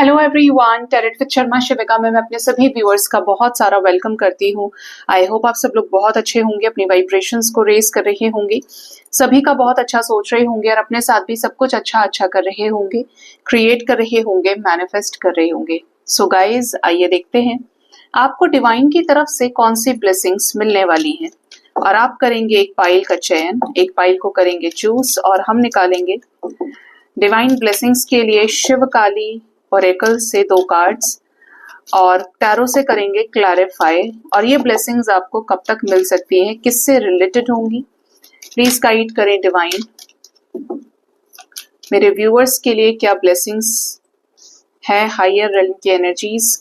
Hello everyone, tarot with Sharma Shivika में मैं अपने सभी व्यूअर्स का बहुत सारा वेलकम करती हूँ। आई होप आप सब लोग बहुत अच्छे होंगे, अपनी वाइब्रेशंस को रेज कर रहे होंगे, सभी का बहुत अच्छा सोच रहे होंगे और अपने साथ भी सब कुछ अच्छा अच्छा कर रहे होंगे, क्रिएट कर रहे होंगे, मैनिफेस्ट कर रहे होंगे। सो गाइज, आइए देखते हैं आपको डिवाइन की तरफ से कौन सी ब्लेसिंग्स मिलने वाली हैं। और आप करेंगे एक पाइल का चयन, एक पाइल को करेंगे चूज और हम निकालेंगे डिवाइन ब्लेसिंग्स के लिए शिव काली ओरेकल से 2 कार्ड्स और टैरो से करेंगे क्लैरिफाई। और ये ब्लेसिंग्स आपको कब तक मिल सकती हैं, किससे रिलेटेड होंगी, प्लीज गाइड करें डिवाइन। मेरे व्यूअर्स के लिए क्या ब्लेसिंग्स है, हायर रेलम की एनर्जीज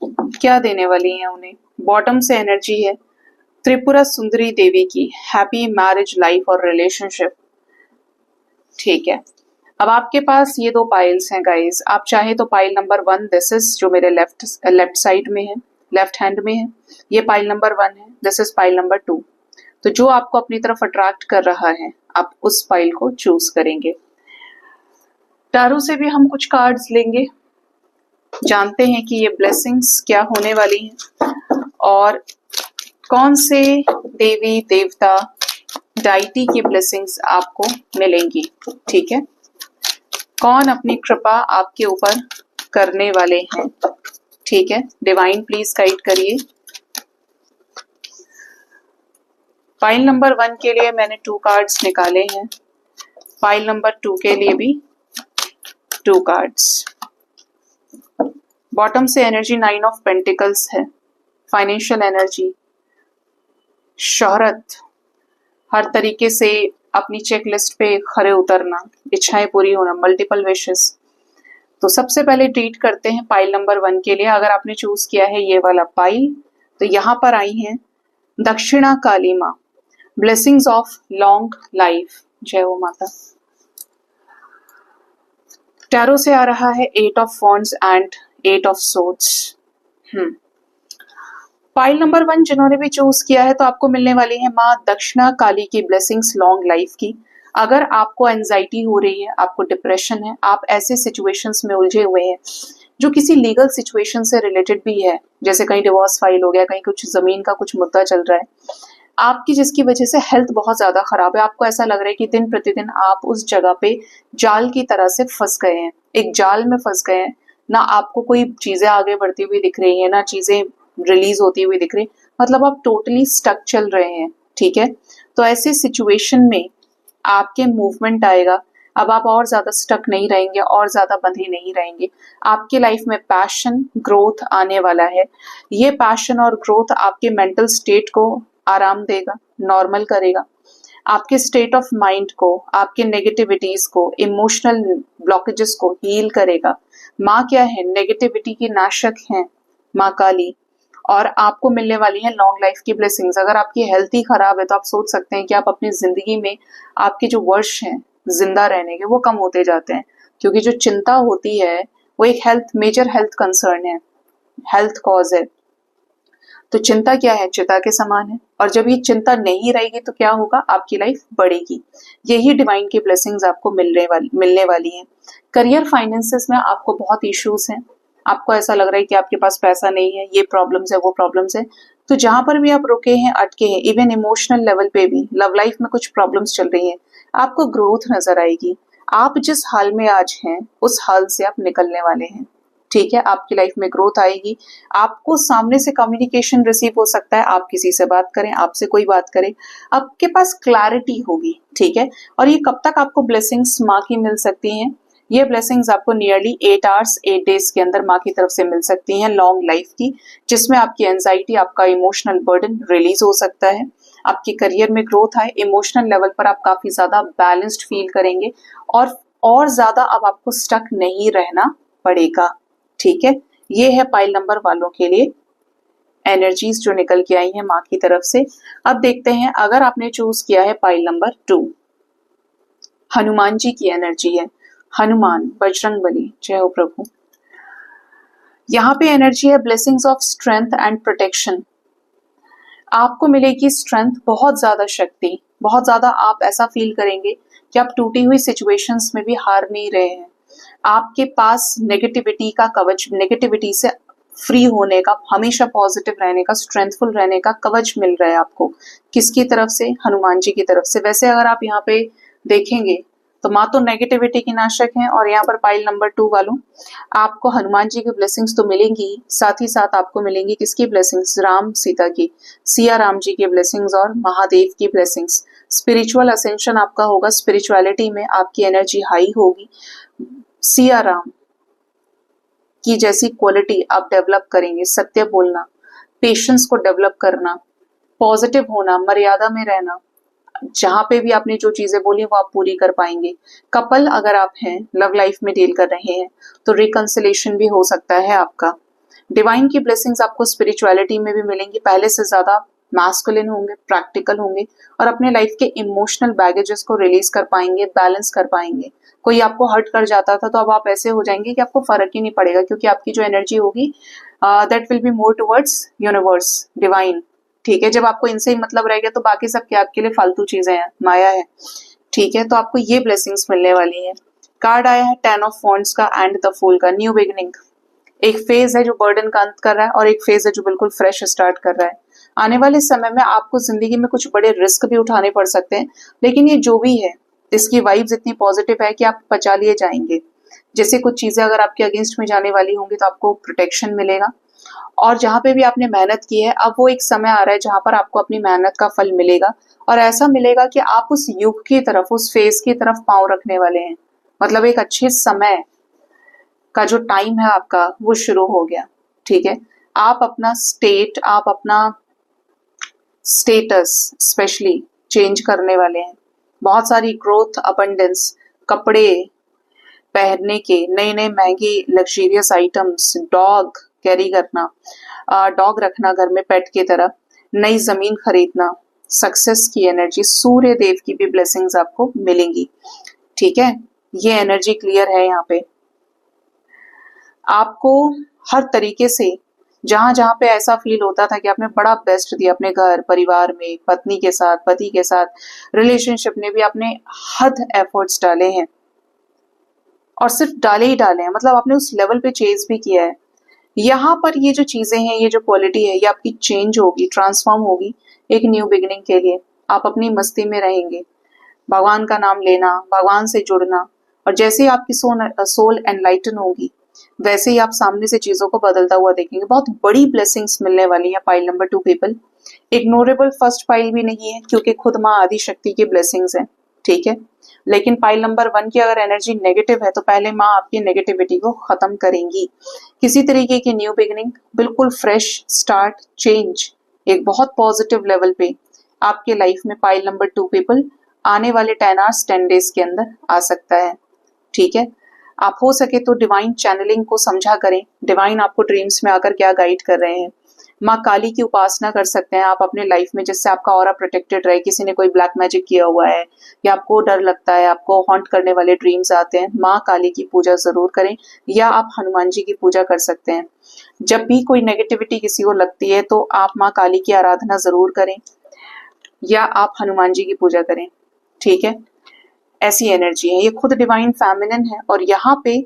क्या देने वाली हैं उन्हें। बॉटम से एनर्जी है त्रिपुरा सुंदरी देवी की, हैप्पी मैरिज लाइफ और रिलेशनशिप। ठीक है, अब आपके पास ये 2 पाइल्स हैं गाइस। आप चाहे तो पाइल नंबर 1, दिस इज जो मेरे लेफ्ट साइड में है, लेफ्ट हैंड में है, ये पाइल नंबर 1 है, दिस इज पाइल नंबर 2। तो जो आपको अपनी तरफ अट्रैक्ट कर रहा है आप उस पाइल को चूज करेंगे। टैरो से भी हम कुछ कार्ड्स लेंगे, जानते हैं कि ये ब्लेसिंग्स क्या होने वाली हैं और कौन से देवी देवता डाइटी की ब्लेसिंग्स आपको मिलेंगी। ठीक है, कौन अपनी कृपा आपके ऊपर करने वाले हैं। ठीक है, डिवाइन प्लीज गाइड करिए। फाइल नंबर 1 के लिए मैंने 2 कार्ड्स निकाले हैं, फाइल नंबर 2 के लिए भी 2 कार्ड्स। बॉटम से एनर्जी 9 ऑफ पेंटिकल्स है, फाइनेंशियल एनर्जी, शोहरत, हर तरीके से अपनी चेकलिस्ट पे खरे उतरना, इच्छाएं पूरी होना, मल्टीपल विशेस। तो सबसे पहले ट्रीट करते हैं पाइल नंबर 1 के लिए। अगर आपने चूज किया है ये वाला पाइल तो यहाँ पर आई हैं दक्षिणा काली माँ, ब्लेसिंग्स ऑफ लॉन्ग लाइफ, जय हो माता। टैरो से आ रहा है 8 of wands and 8 of swords. File number 1 जिन्होंने भी चूज किया है तो आपको मिलने वाली है माँ दक्षिणा काली की ब्लेसिंग्स लॉन्ग लाइफ की। अगर आपको एंजाइटी हो रही है, आपको डिप्रेशन है, आप ऐसे सिचुएशंस में उलझे हुए हैं जो किसी लीगल सिचुएशन से रिलेटेड भी है, जैसे कहीं डिवोर्स फाइल हो गया, कहीं कुछ जमीन का कुछ मुद्दा चल रहा है, आपकी जिसकी वजह से हेल्थ बहुत ज्यादा खराब है, आपको ऐसा लग रहा है कि दिन प्रतिदिन आप उस जगह पे जाल की तरह से फंस गए हैं, एक जाल में फंस गए हैं, ना आपको कोई चीजें आगे बढ़ती हुई दिख रही है, ना चीजें रिलीज होती हुई दिख रही, मतलब आप टोटली स्टक चल रहे हैं। ठीक है, तो ऐसे सिचुएशन में आपके मूवमेंट आएगा। अब आप और ज्यादा स्टक नहीं रहेंगे और ज्यादा बंधे नहीं रहेंगे। आपके लाइफ में पैशन ग्रोथ आने वाला है। ये पैशन और ग्रोथ आपके मेंटल स्टेट को आराम देगा, नॉर्मल करेगा, आपके स्टेट ऑफ माइंड को, आपके नेगेटिविटीज को, इमोशनल ब्लॉकेजेस को हील करेगा। माँ क्या है, नेगेटिविटी की नाशक है माँ काली। और आपको मिलने वाली है लॉन्ग लाइफ की ब्लेसिंग्स। अगर आपकी हेल्थ ही खराब है तो आप सोच सकते हैं कि आप अपनी जिंदगी में आपके जो वर्ष हैं जिंदा रहने के वो कम होते जाते हैं, क्योंकि जो चिंता होती है वो एक मेजर हेल्थ कंसर्न है, हेल्थ कॉज है। तो चिंता क्या है, चिता के समान है। और जब ये चिंता नहीं रहेगी तो क्या होगा, आपकी लाइफ बढ़ेगी। यही डिवाइन की ब्लेसिंग्स आपको मिलने वाली हैं। करियर फाइनेंसेस में आपको बहुत इश्यूज हैं, आपको ऐसा लग रहा है कि आपके पास पैसा नहीं है, ये प्रॉब्लम्स है, वो प्रॉब्लम्स है। तो जहां पर भी आप रुके हैं, अटके हैं, इवन इमोशनल लेवल पे भी, लव लाइफ में कुछ प्रॉब्लम्स चल रही हैं, आपको ग्रोथ नजर आएगी। आप जिस हाल में आज हैं उस हाल से आप निकलने वाले हैं। ठीक है, आपकी लाइफ में ग्रोथ आएगी। आपको सामने से कम्युनिकेशन रिसीव हो सकता है, आप किसी से बात करें, आपसे कोई बात करे, आपके पास क्लैरिटी होगी। ठीक है, और ये कब तक आपको ब्लेसिंग्स माँ की मिल सकती हैं, ये ब्लेसिंग्स आपको नियरली 8 आवर्स 8 डेज के अंदर माँ की तरफ से मिल सकती हैं लॉन्ग लाइफ की, जिसमें आपकी एंजाइटी, आपका इमोशनल बर्डन रिलीज हो सकता है, आपके करियर में ग्रोथ आए, इमोशनल लेवल पर आप काफी ज्यादा बैलेंस्ड फील करेंगे और ज्यादा अब आपको स्टक नहीं रहना पड़ेगा। ठीक है, ये है पाइल नंबर वालों के लिए एनर्जीज जो निकल के आई हैं माँ की तरफ से। अब देखते हैं अगर आपने चूज किया है पाइल नंबर 2, हनुमान जी की एनर्जी है, हनुमान बजरंगबली, जय हो प्रभु। यहाँ पे एनर्जी है blessings of strength and protection. आपको मिलेगी स्ट्रेंथ, बहुत ज्यादा शक्ति, बहुत ज्यादा आप ऐसा फील करेंगे कि आप टूटी हुई सिचुएशंस में भी हार नहीं रहे हैं, आपके पास नेगेटिविटी का कवच, नेगेटिविटी से फ्री होने का, हमेशा पॉजिटिव रहने का, स्ट्रेंथफुल रहने का कवच मिल रहा है आपको। किसकी तरफ से? हनुमान जी की तरफ से। वैसे अगर आप यहाँ पे देखेंगे तो माँ तो नेगेटिविटी की नाशक है, और यहाँ पर पाइल नंबर 2 वालों, आपको हनुमान जी की ब्लेसिंग्स तो मिलेंगी, साथ ही साथ आपको मिलेंगी किसकी ब्लेसिंग्स? राम सीता की, सिया राम जी की ब्लेसिंग्स और महादेव की ब्लेसिंग्स। स्पिरिचुअल असेंशन आपका होगा, स्पिरिचुअलिटी में आपकी एनर्जी हाई होगी। सिया राम की जैसी क्वालिटी आप डेवलप करेंगे, सत्य बोलना, पेशेंस को डेवलप करना, पॉजिटिव होना, मर्यादा में रहना, जहां पे भी आपने जो चीजें बोली वो आप पूरी कर पाएंगे। कपल अगर आप हैं, लव लाइफ में डील कर रहे हैं, तो रिकंसिलेशन भी हो सकता है आपका। डिवाइन की ब्लेसिंग्स आपको स्पिरिचुअलिटी में भी मिलेंगी, पहले से ज्यादा मैस्कुलिन होंगे, प्रैक्टिकल होंगे, और अपने लाइफ के इमोशनल बैगेजेस को रिलीज कर पाएंगे, बैलेंस कर पाएंगे। कोई आपको हर्ट कर जाता था तो अब आप ऐसे हो जाएंगे कि आपको फर्क ही नहीं पड़ेगा, क्योंकि आपकी जो एनर्जी होगी that will be more towards universe, divine. ठीक है, जब आपको इनसे ही मतलब रहेगा तो बाकी सब क्या आपके लिए फालतू चीजें हैं, माया है। ठीक है, तो आपको ये ब्लेसिंग्स मिलने वाली हैं। कार्ड आया है 10 ऑफ वॉन्ड्स का एंड द फूल का, न्यू बिगिनिंग। एक फेज है जो बर्डन का अंत कर रहा है, और एक फेज है जो बिल्कुल फ्रेश स्टार्ट कर रहा है। आने वाले समय में आपको जिंदगी में कुछ बड़े रिस्क भी उठाने पड़ सकते हैं, लेकिन ये जो भी है इसकी वाइब्स इतनी पॉजिटिव है कि आप बचा लिए जाएंगे। जैसे कुछ चीजें अगर आपके अगेंस्ट में जाने वाली होंगी तो आपको प्रोटेक्शन मिलेगा, और जहां पे भी आपने मेहनत की है अब वो एक समय आ रहा है जहां पर आपको अपनी मेहनत का फल मिलेगा, और ऐसा मिलेगा कि आप उस युग की तरफ, उस फेज की तरफ पांव रखने वाले हैं। मतलब एक अच्छे समय का जो टाइम है आपका वो शुरू हो गया। ठीक है, आप अपना स्टेट, आप अपना स्टेटस स्पेशली चेंज करने वाले हैं। बहुत सारी ग्रोथ, अबंडेंस, कपड़े पहनने के, नए नए महंगे लग्जरियस आइटम्स, डॉग कैरी करना, डॉग रखना घर में पेट की तरह, नई जमीन खरीदना, सक्सेस की एनर्जी, सूर्य देव की भी ब्लेसिंग्स आपको मिलेंगी। ठीक है, ये एनर्जी क्लियर है यहाँ पे। आपको हर तरीके से जहां जहां पे ऐसा फील होता था कि आपने बड़ा बेस्ट दिया अपने घर परिवार में, पत्नी के साथ, पति के साथ, रिलेशनशिप में भी आपने हद एफर्ट्स डाले हैं, और सिर्फ डाले ही डाले हैं, मतलब आपने उस लेवल पे चेज भी किया है। यहाँ पर ये जो चीजें हैं, ये जो क्वालिटी है, ये आपकी चेंज होगी, ट्रांसफॉर्म होगी एक न्यू बिगिनिंग के लिए। आप अपनी मस्ती में रहेंगे, भगवान का नाम लेना, भगवान से जुड़ना, और जैसे ही आपकी सोल एनलाइटन होगी वैसे ही आप सामने से चीजों को बदलता हुआ देखेंगे। बहुत बड़ी ब्लेसिंग्स मिलने वाली है pile number 2 people. Ignorable first pile भी नहीं है, क्योंकि खुद माँ आदि शक्ति की ब्लेसिंग्स है। ठीक है, लेकिन पाइल नंबर 1 की अगर एनर्जी नेगेटिव है तो पहले माँ आपकी नेगेटिविटी को खत्म करेंगी। किसी तरीके की न्यू बिगिनिंग, बिल्कुल फ्रेश स्टार्ट, चेंज, एक बहुत पॉजिटिव लेवल पे आपके लाइफ में पाइल नंबर 2 पीपल आने वाले 10 आवर्स 10 डेज के अंदर आ सकता है। ठीक है, आप हो सके तो डिवाइन चैनलिंग को समझा करें, डिवाइन आपको ड्रीम्स में आकर क्या गाइड कर रहे हैं। माँ काली की उपासना कर सकते हैं आप अपने लाइफ में, जिससे आपका ऑरा प्रोटेक्टेड रहे। किसी ने कोई ब्लैक मैजिक किया हुआ है या आपको डर लगता है, आपको हॉन्ट करने वाले ड्रीम्स आते हैं, माँ काली की पूजा जरूर करें, या आप हनुमान जी की पूजा कर सकते हैं। जब भी कोई नेगेटिविटी किसी को लगती है तो आप माँ काली की आराधना जरूर करें, या आप हनुमान जी की पूजा करें। ठीक है, ऐसी एनर्जी है, ये खुद डिवाइन फेमिनिन है, और यहाँ पे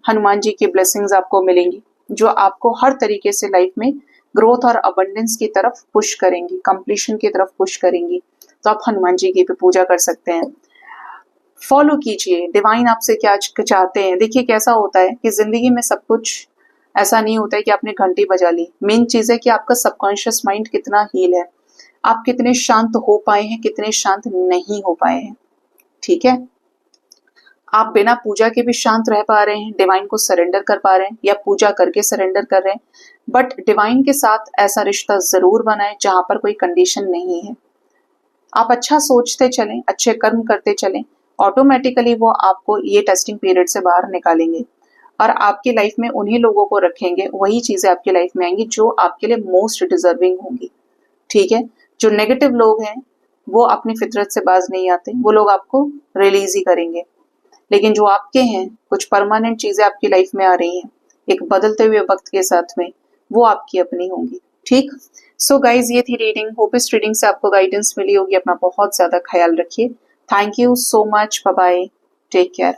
हनुमान जी की ब्लेसिंग्स आपको मिलेंगी जो आपको हर तरीके से लाइफ में ग्रोथ और अबंडेंस की तरफ पुश करेंगी, कंप्लीशन की तरफ पुश करेंगी। तो आप हनुमान जी की भी पूजा कर सकते हैं। फॉलो कीजिए डिवाइन आपसे क्या चाहते हैं। देखिए कैसा होता है कि जिंदगी में सब कुछ ऐसा नहीं होता है कि आपने घंटी बजा ली। मेन चीज है कि आपका सबकॉन्शियस माइंड कितना हील है, आप कितने शांत हो पाए हैं, कितने शांत नहीं हो पाए हैं। ठीक है, आप बिना पूजा के भी शांत रह पा रहे हैं, डिवाइन को सरेंडर कर पा रहे हैं, या पूजा करके सरेंडर कर रहे हैं, बट डिवाइन के साथ ऐसा रिश्ता जरूर बनाएं जहां पर कोई कंडीशन नहीं है। आप अच्छा सोचते चलें, अच्छे कर्म करते चलें, ऑटोमेटिकली वो आपको ये टेस्टिंग पीरियड से बाहर निकालेंगे, और आपकी लाइफ में उन्हीं लोगों को रखेंगे, वही चीजें आपकी लाइफ में आएंगी जो आपके लिए मोस्ट डिजर्विंग होंगी। ठीक है, जो नेगेटिव लोग हैं वो अपनी फितरत से बाज नहीं आते, वो लोग आपको रिलीज ही करेंगे, लेकिन जो आपके हैं, कुछ परमानेंट चीजें आपकी लाइफ में आ रही हैं एक बदलते हुए वक्त के साथ में, वो आपकी अपनी होंगी। ठीक, सो गाइज ये थी रीडिंग। होप इस रीडिंग से आपको गाइडेंस मिली होगी। अपना बहुत ज्यादा ख्याल रखिए। Thank you so much, bye bye, take care.